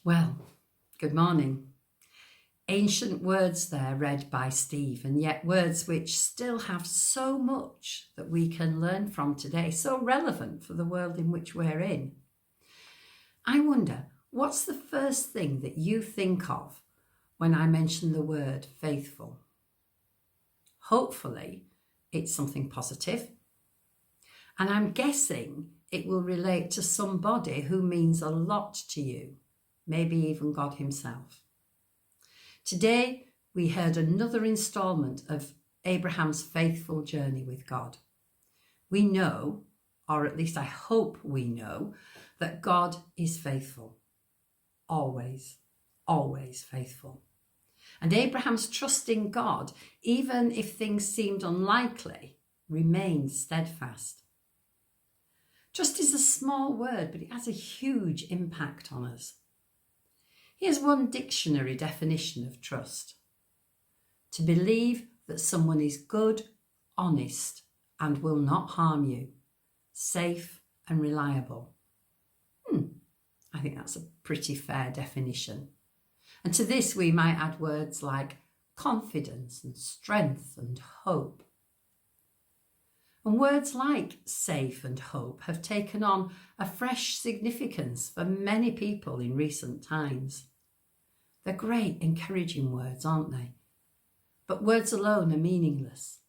Well, good morning. Ancient words there read by Steve, and yet words which still have so much that we can learn from today, so relevant for the world in which we're in. I wonder, what's the first thing that you think of when I mention the word faithful? Hopefully, it's something positive. And I'm guessing it will relate to somebody who means a lot to you, maybe even God himself. Today, we heard another instalment of Abraham's faithful journey with God. We know, or at least I hope we know, that God is faithful. Always, always faithful. And Abraham's trust in God, even if things seemed unlikely, remained steadfast. Trust is a small word, but it has a huge impact on us. Here's one dictionary definition of trust: to believe that someone is good, honest, and will not harm you, safe and reliable. I think that's a pretty fair definition. And to this we might add words like confidence and strength and hope. And words like safe and hope have taken on a fresh significance for many people in recent times. They're great, encouraging words, aren't they? But words alone are meaningless.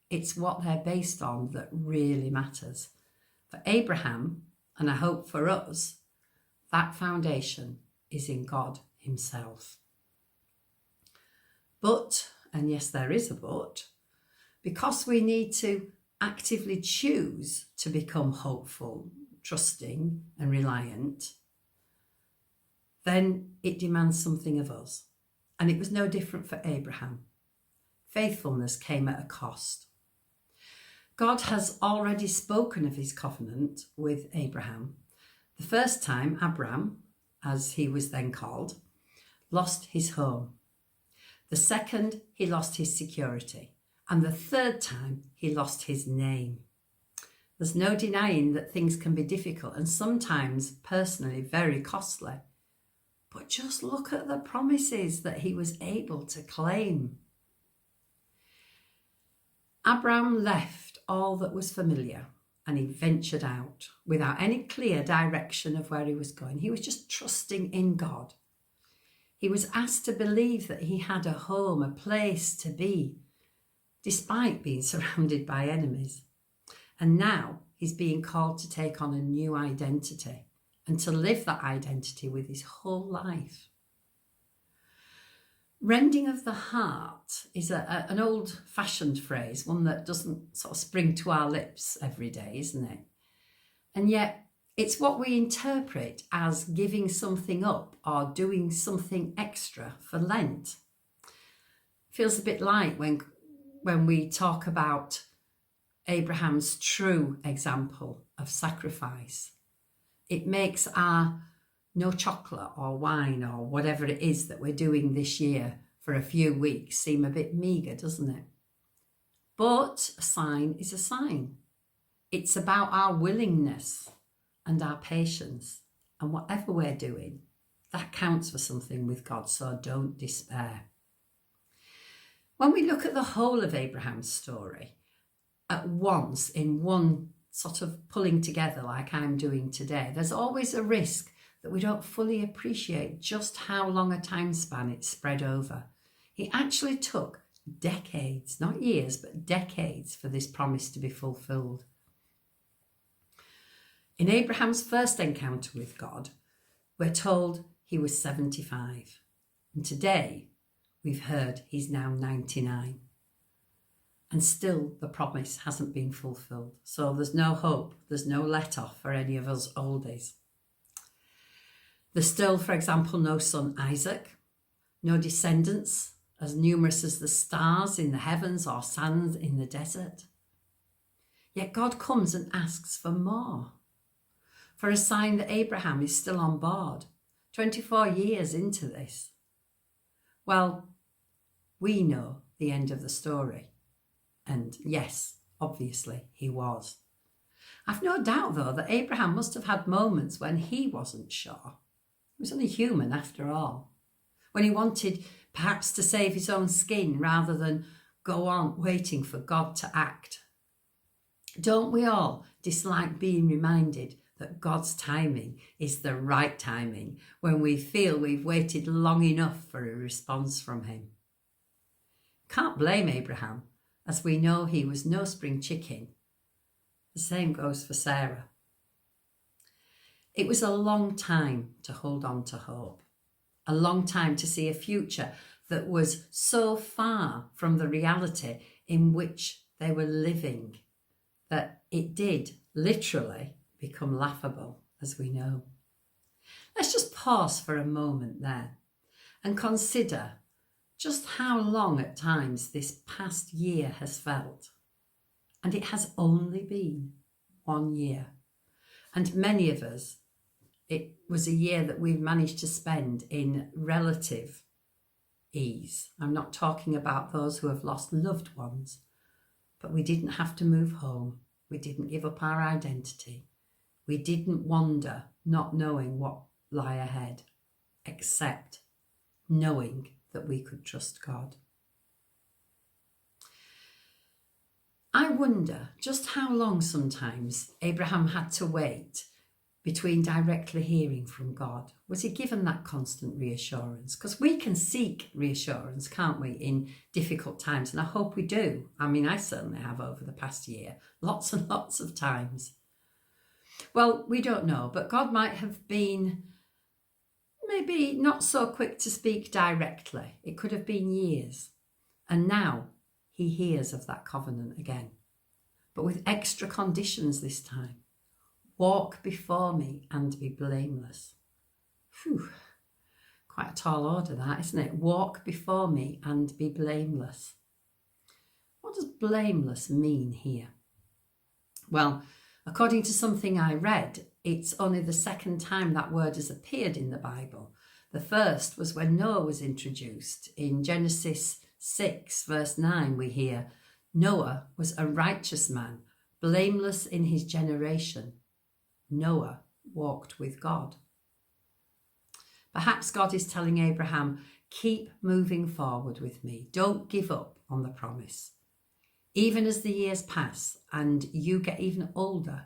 It's what they're based on that really matters. For Abraham, and I hope for us, that foundation is in God himself. But, and yes, there is a but, because we need to actively choose to become hopeful, trusting and reliant, then it demands something of us. And it was no different for Abraham. Faithfulness came at a cost. God has already spoken of his covenant with Abraham. The first time Abram, as he was then called, lost his home. The second, he lost his security. And the third time, he lost his name. There's no denying that things can be difficult and sometimes personally very costly. But just look at the promises that he was able to claim. Abram left all that was familiar and he ventured out without any clear direction of where he was going. He was just trusting in God. He was asked to believe that he had a home, a place to be, despite being surrounded by enemies. And now he's being called to take on a new identity and to live that identity with his whole life. Rending of the heart is an old-fashioned phrase, one that doesn't sort of spring to our lips every day, isn't it? And yet it's what we interpret as giving something up or doing something extra for Lent. Feels a bit like when we talk about Abraham's true example of sacrifice. It makes our no chocolate or wine or whatever it is that we're doing this year for a few weeks seem a bit meagre, doesn't it? But a sign is a sign. It's about our willingness and our patience. And whatever we're doing, that counts for something with God, so don't despair. When we look at the whole of Abraham's story at once in one sort of pulling together like I'm doing today, there's always a risk that we don't fully appreciate just how long a time span it's spread over. It actually took decades, not years, but decades for this promise to be fulfilled. In Abraham's first encounter with God, we're told he was 75. And today, we've heard he's now 99. And still the promise hasn't been fulfilled. So there's no hope, there's no let off for any of us oldies. There's still, for example, no son Isaac, no descendants as numerous as the stars in the heavens or sands in the desert. Yet God comes and asks for more, for a sign that Abraham is still on board, 24 years into this. Well, we know the end of the story. And yes, obviously he was. I've no doubt, though, that Abraham must have had moments when he wasn't sure. He was only human after all. When he wanted perhaps to save his own skin rather than go on waiting for God to act. Don't we all dislike being reminded that God's timing is the right timing when we feel we've waited long enough for a response from him? Can't blame Abraham, as we know he was no spring chicken. The same goes for Sarah. It was a long time to hold on to hope, a long time to see a future that was so far from the reality in which they were living that it did literally become laughable, as we know. Let's just pause for a moment there and consider just how long at times this past year has felt. And it has only been 1 year. And many of us, it was a year that we've managed to spend in relative ease. I'm not talking about those who have lost loved ones, but we didn't have to move home. We didn't give up our identity. We didn't wander, not knowing what lay ahead, except knowing that we could trust God. I wonder just how long sometimes Abraham had to wait between directly hearing from God. Was he given that constant reassurance? Because we can seek reassurance, can't we, in difficult times? And I hope we do. I mean, I certainly have over the past year, lots and lots of times. Well, we don't know, but God might have been maybe not so quick to speak directly. It could have been years. And now he hears of that covenant again, but with extra conditions this time. Walk before me and be blameless. Phew, quite a tall order that, isn't it? Walk before me and be blameless. What does blameless mean here? Well, according to something I read, it's only the second time that word has appeared in the Bible. The first was when Noah was introduced. In Genesis 6, verse 9, we hear, Noah was a righteous man, blameless in his generation. Noah walked with God. Perhaps God is telling Abraham, keep moving forward with me. Don't give up on the promise. Even as the years pass and you get even older,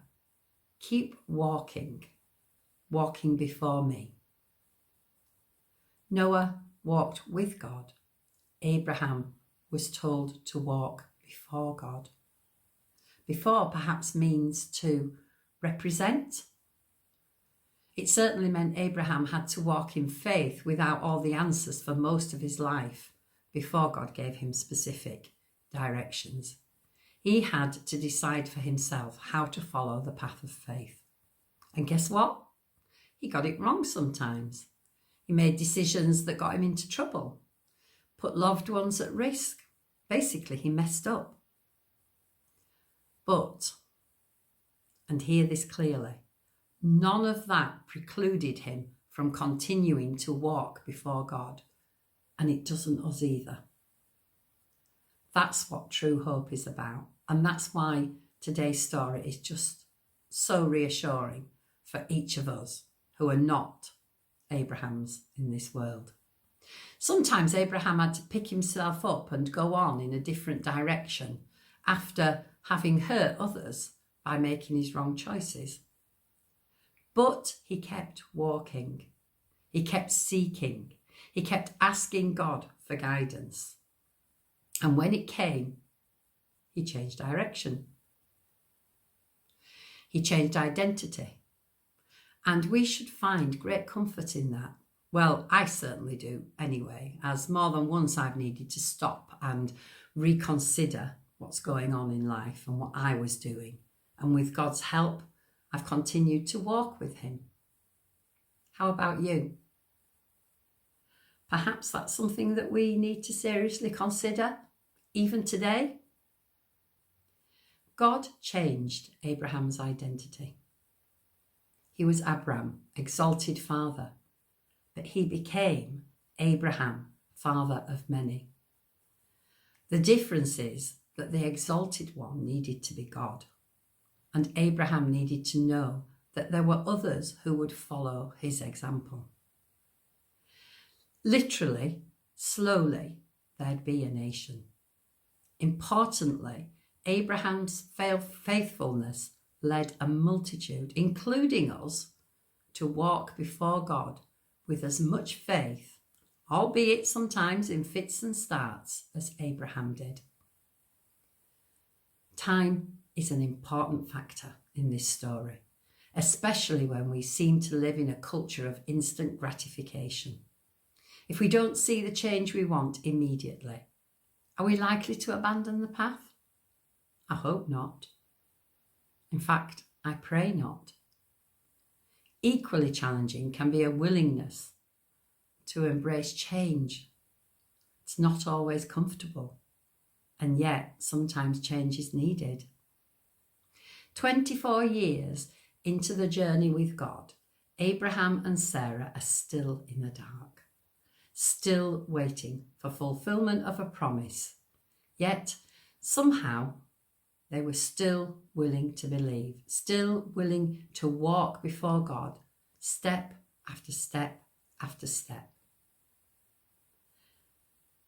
keep walking before me. Noah walked with God. Abraham was told to walk before God. Before perhaps means to represent. It certainly meant Abraham had to walk in faith without all the answers for most of his life before God gave him specific directions. He had to decide for himself how to follow the path of faith. And guess what? He got it wrong sometimes. He made decisions that got him into trouble, put loved ones at risk. Basically, he messed up. But, and hear this clearly, none of that precluded him from continuing to walk before God. And it doesn't us either. That's what true hope is about. And that's why today's story is just so reassuring for each of us who are not Abrahams in this world. Sometimes Abraham had to pick himself up and go on in a different direction after having hurt others by making his wrong choices. But he kept walking. He kept seeking. He kept asking God for guidance. And when it came, he changed direction. He changed identity. And we should find great comfort in that. Well, I certainly do anyway, as more than once I've needed to stop and reconsider what's going on in life and what I was doing. And with God's help, I've continued to walk with him. How about you? Perhaps that's something that we need to seriously consider, even today. God changed Abraham's identity. He was Abram, exalted father, but he became Abraham, father of many. The difference is that the exalted one needed to be God, and Abraham needed to know that there were others who would follow his example. Literally, slowly, there'd be a nation. Importantly, Abraham's faithfulness led a multitude, including us, to walk before God with as much faith, albeit sometimes in fits and starts, as Abraham did. Time is an important factor in this story, especially when we seem to live in a culture of instant gratification. If we don't see the change we want immediately, are we likely to abandon the path? I hope not. In fact, I pray not. Equally challenging can be a willingness to embrace change. It's not always comfortable, and yet sometimes change is needed. 24 years into the journey with God, Abraham and Sarah are still in the dark, still waiting for fulfillment of a promise. Yet, somehow, they were still willing to believe, still willing to walk before God, step after step after step.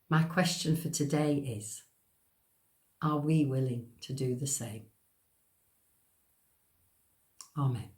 My question for today is, are we willing to do the same? Amen.